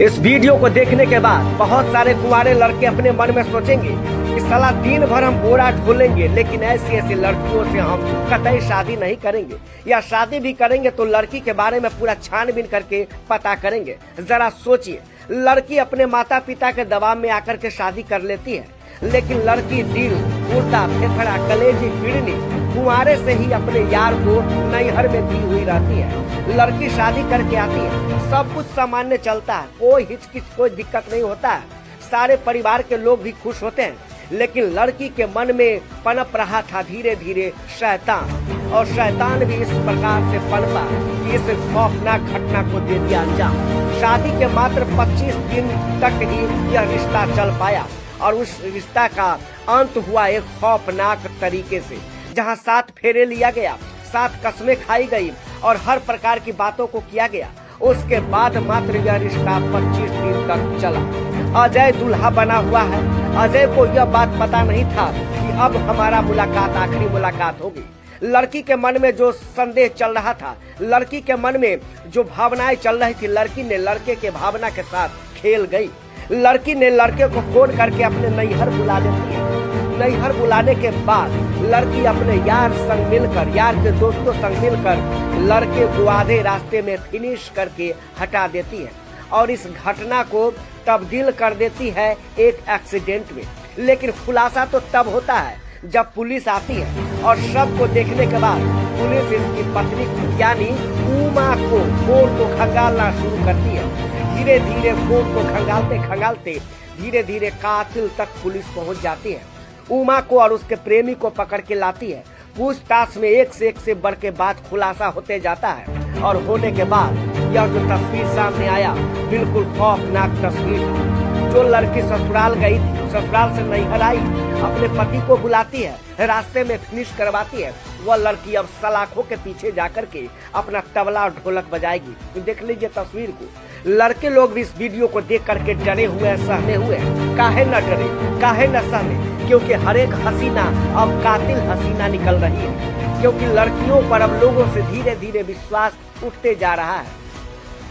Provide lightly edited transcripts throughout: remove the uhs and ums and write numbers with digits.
इस वीडियो को देखने के बाद बहुत सारे कुंवारे लड़के अपने मन में सोचेंगे कि साला दिन भर हम बोरा ढोलेंगे, लेकिन ऐसी ऐसी लड़कियों से हम कतई शादी नहीं करेंगे, या शादी भी करेंगे तो लड़की के बारे में पूरा छानबीन करके पता करेंगे। जरा सोचिए, लड़की अपने माता पिता के दबाव में आकर के शादी कर लेती है, लेकिन लड़की दिल, गुर्दा, फेफड़ा, कलेजी, किडनी कुंवारे से ही अपने यार को नैहर में दी हुई रहती है। लड़की शादी करके आती है, सब कुछ सामान्य चलता है, कोई हिचकिच, कोई दिक्कत नहीं होता है, सारे परिवार के लोग भी खुश होते हैं। लेकिन लड़की के मन में पनप रहा था धीरे धीरे शैतान, और शैतान भी इस प्रकार से पनपा कि इस खौफनाक घटना को दे दिया अंजाम। शादी के मात्र 25 दिन तक ही यह रिश्ता चल पाया, और उस रिश्ता का अंत हुआ एक खौफनाक तरीके से, जहां 7 फेरे लिया गया, 7 कसमें खाई गई और हर प्रकार की बातों को किया गया। उसके बाद मात्र यह रिश्ता 25 दिन तक चला। अजय दूल्हा बना हुआ है। अजय को यह बात पता नहीं था कि अब हमारा मुलाकात आखिरी मुलाकात होगी। लड़की के मन में जो संदेह चल रहा था, लड़की के मन में जो भावनाएं चल रही थी, लड़की ने लड़के के भावना के साथ खेल गई। लड़की ने लड़के को फोन करके अपने नैहर बुला लेती है। नैहर बुलाने के बाद लड़की अपने यार संग मिलकर, यार के दोस्तों संग मिलकर लड़के को आधे रास्ते में फिनिश करके हटा देती है, और इस घटना को तब्दील कर देती है एक एक्सीडेंट में। लेकिन खुलासा तो तब होता है जब पुलिस आती है, और शव को देखने के बाद पुलिस इसकी पत्नी को यानी उमा को कोर्ट को खंगालना शुरू करती है। धीरे धीरे कोर्ट को खंगालते खंगालते धीरे धीरे कातिल तक पुलिस पहुंच जाती है। उमा को और उसके प्रेमी को पकड़ के लाती है। पूछताछ में एक से बढ़ के बात खुलासा होते जाता है, और होने के बाद यह जो तस्वीर सामने आया, बिल्कुल खौफनाक तस्वीर था। जो लड़की ससुराल गई थी, ससुराल से नैहर आई, अपने पति को बुलाती है, रास्ते में फिनिश करवाती है, वह लड़की अब सलाखों के पीछे जाकर के अपना तबला और ढोलक बजाएगी। तो देख लीजिए तस्वीर को। लड़के लोग भी इस वीडियो को देख करके डरे हुए, सहमे हुए। काहे न डरे, काहे न सहमे, क्योंकि हर एक हसीना अब कातिल हसीना निकल रही है। क्योंकि लड़कियों पर अब लोगों से धीरे धीरे विश्वास उठते जा रहा है,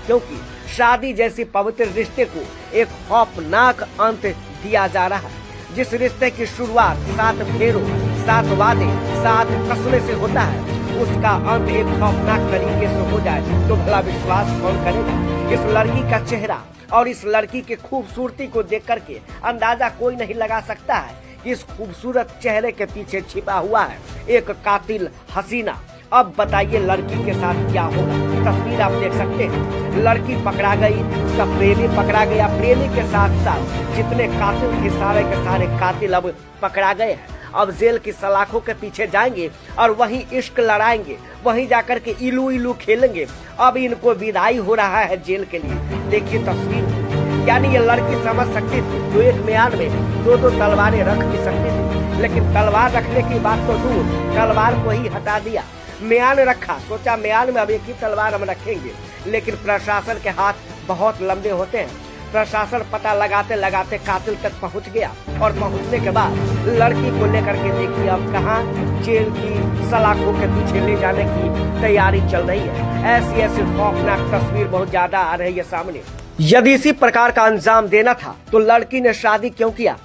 क्योंकि शादी जैसी पवित्र रिश्ते को एक खौफनाक अंत दिया जा रहा है। जिस रिश्ते की शुरुआत 7 फेरों, 7 वादे, 7 कसमें से होता है, उसका अंत एक खौफनाक तरीके से हो जाए तो भला विश्वास कौन करेगा। इस लड़की का चेहरा और इस लड़की की खूबसूरती को देख करके अंदाजा कोई नहीं लगा सकता है कि इस खूबसूरत चेहरे के पीछे छिपा हुआ है एक कातिल हसीना। अब बताइए लड़की के साथ क्या होगा। तस्वीर आप देख सकते हैं, लड़की पकड़ा गई, उसका प्रेमी पकड़ा गया, प्रेमी के साथ साथ जितने कातिल थे सारे के सारे कातिल अब पकड़ा गए हैं। अब जेल की सलाखों के पीछे जाएंगे और वहीं इश्क लड़ाएंगे, वहीं जाकर के इलू इलू खेलेंगे। अब इनको विदाई हो रहा है जेल के लिए। देखिए तस्वीर, यानी ये लड़की समझ सकती थी तो एक म्यान में 2-2 तलवारें रख भी सकती थी, लेकिन तलवार रखने की बात तो दूर, तलवार को ही हटा दिया। म्यान रखा, सोचा म्यान में अब एक ही तलवार हम रखेंगे, लेकिन प्रशासन के हाथ बहुत लंबे होते हैं। प्रशासन पता लगाते लगाते कातिल तक पहुंच गया, और पहुंचने के बाद लड़की को लेकर के देखिए अब कहां जेल की सलाखों के पीछे ले जाने की तैयारी चल रही है। ऐसी ऐसी खौफनाक तस्वीर बहुत ज्यादा आ रही है सामने। यदि इसी प्रकार का अंजाम देना था तो लड़की ने शादी क्यों किया?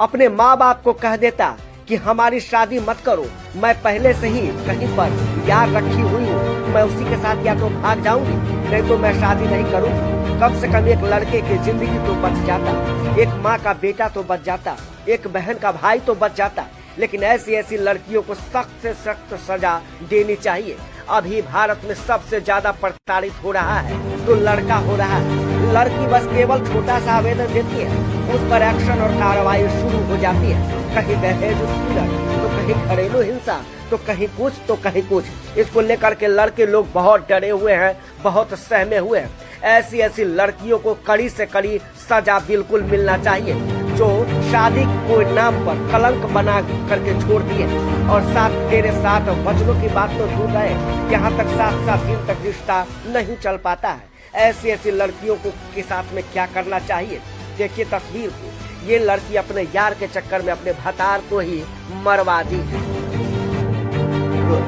अपने माँ बाप को कह देता कि हमारी शादी मत करो, मैं पहले से ही कहीं पर यार रखी हुई हूँ, मैं उसी के साथ या तो भाग जाऊंगी, नहीं तो मैं शादी नहीं करूंगी। कम से कम एक लड़के की जिंदगी तो बच जाता, एक माँ का बेटा तो बच जाता, एक बहन का भाई तो बच जाता। लेकिन ऐसी ऐसी लड़कियों को सख्त से सख्त सजा देनी चाहिए। अभी भारत में सबसे ज्यादा प्रताड़ित हो रहा है तो लड़का हो रहा है। लड़की बस केवल छोटा सा आवेदन देती है, उस पर एक्शन और कार्रवाई शुरू हो जाती है। कहीं दहेज उत्पीड़न, तो कहीं घरेलू हिंसा, तो कहीं कुछ तो कहीं कुछ। इसको लेकर के लड़के लोग बहुत डरे हुए हैं, बहुत सहमे हुए हैं। ऐसी ऐसी लड़कियों को कड़ी से कड़ी सजा बिल्कुल मिलना चाहिए, जो शादी को नाम पर कलंक बना करके छोड़ दिए, और 7 फेरे 7 वचनों की बात तो दूर रहे, यहाँ तक 7-7 दिन तक रिश्ता नहीं चल पाता है। ऐसी ऐसी लड़कियों को के साथ में क्या करना चाहिए, देखिए तस्वीर को। ये लड़की अपने यार के चक्कर में अपने भतार को ही मरवा दी है।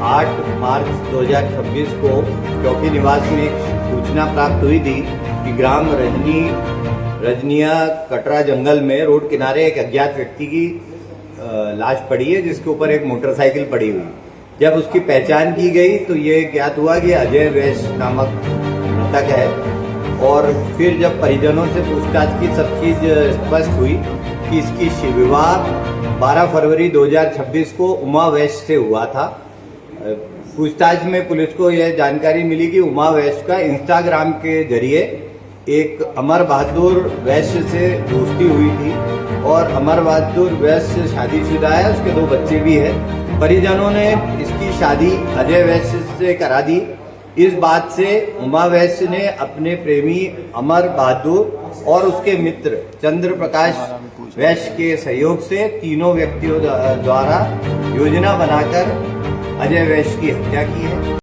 8 मार्च 2026 को चौकी निवास में एक सूचना प्राप्त हुई थी कि ग्राम रजनी रजनिया कटरा जंगल में रोड किनारे एक अज्ञात व्यक्ति की लाश पड़ी है, जिसके ऊपर एक मोटरसाइकिल पड़ी हुई। जब उसकी पहचान की गई तो ये ज्ञात हुआ कि अजय वैश्य नामक मृतक है। और फिर जब परिजनों से पूछताछ की सब चीज स्पष्ट हुई कि इसकी विवाह 12 फरवरी 2026 को उमा वैश्य से हुआ था। पूछताछ में पुलिस को यह जानकारी मिली कि उमा वैश्य का इंस्टाग्राम के जरिए एक अमर बहादुर वैश्य से दोस्ती हुई थी और अमर बहादुर वैश्य शादीशुदा है, उसके 2 बच्चे भी हैं। परिजनों ने इसकी शादी अजय वैश्य से करा दी। इस बात से उमा वैश्य ने अपने प्रेमी अमर बहादुर और उसके मित्र चंद्र प्रकाश वैश्य के सहयोग से तीनों व्यक्तियों द्वारा योजना बनाकर अजय वैश्य की हत्या की है।